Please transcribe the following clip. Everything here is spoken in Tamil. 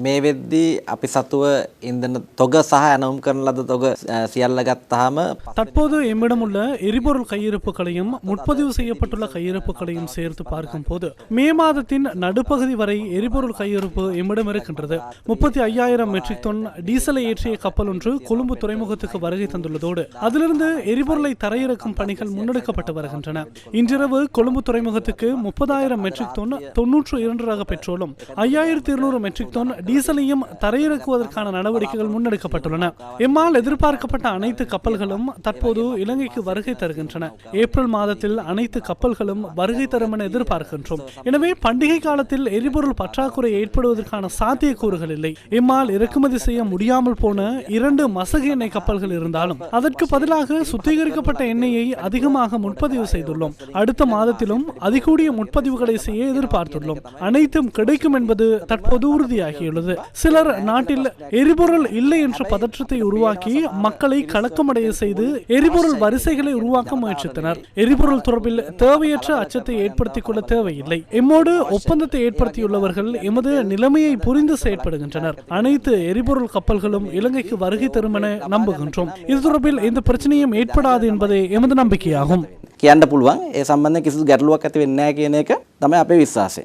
මේ වෙද්දී අපි සතුව ඉන්ධන தொக සහ ඇනවුම් කරන ලද தொக සියල්ල ගත්තාම தற்போது எம்மிடம் உள்ள எரிபொருள் கையிருப்புகளையும் முன்பதிவு செய்யப்பட்டுள்ள கையிருப்புகளையும் சேர்த்து பார்க்கும் போது மே மாதத்தின் நடுப்பகுதி வரை எரிபொருள் கையிருப்பு எம்மிடம் இருக்கின்றது. 35,000 மெட்ரிக் டன் டீசலை ஏற்றிய கப்பல் ஒன்று கொழும்பு துறைமுகத்துக்கு வருகை தந்துள்ளதோடு அதிலிருந்து எரிபொருளை தரையிறக்கும் பணிகள் முன்னெடுக்கப்பட்டு வருகின்றன. இன்றிரவு கொழும்பு துறைமுகத்துக்கு 30,000 மெட்ரிக் டன் 92 ரக பெட்ரோலும் 5,200 மெட்ரிக் டன் டீசலையும் தரையிறக்குவதற்கான நடவடிக்கைகள் முன்னெடுக்கப்பட்டுள்ளன. எம்மால் எதிர்பார்க்கப்பட்ட அனைத்து கப்பல்களும் தற்போது இலங்கைக்கு வருகை தருகின்றன. ஏப்ரல் மாதத்தில் அனைத்து கப்பல்களும் வருகை தரும் என எதிர்பார்க்கின்றோம். எனவே பண்டிகை காலத்தில் எரிபொருள் பற்றாக்குறை ஏற்படுவதற்கான சாத்தியக்கூறுகள் இல்லை. எம்மால் இறக்குமதி செய்ய முடியாமல் போன 2 மசகு எண்ணெய் கப்பல்கள் இருந்தாலும் அதற்கு பதிலாக சுத்திகரிக்கப்பட்ட எண்ணெயை அதிகமாக முன்பதிவு செய்துள்ளோம். அடுத்த மாதத்திலும் அதிகூடிய முன்பதிவுகளை செய்ய எதிர்பார்த்துள்ளோம். அனைத்தும் கிடைக்கும் என்பது தற்போது உறுதியாகியுள்ளது. சிலர் நாட்டில் எரிபொருள் இல்லை என்ற பதற்றத்தை உருவாக்கி மக்களை கலக்கமடைய செய்து எரிபொருள் வரிசைகளை உருவாக்க முயற்சித்தனர். எரிபொருள் தொடர்பில் தேவையற்ற அச்சத்தை ஏற்படுத்திக் கொள்ள தேவையில்லை. எம்மோடு ஒப்பந்தத்தை ஏற்படுத்தியுள்ளவர்கள் எமது நிலைமையை புரிந்து செயற்படுகின்றனர். அனைத்து எரிபொருள் கப்பல்களும் இலங்கைக்கு வருகை தரும் என நம்புகின்றோம். இது தொடர்பில் எந்த பிரச்சனையும் ஏற்படாது என்பதே எமது நம்பிக்கையாகும். කියන්න පුළුවන් ඒ සම්බන්ධයෙන් කිසිදු ගැටලුවක් ඇති වෙන්නේ නැහැ කියන එක තමයි අපේ විශ්වාසය.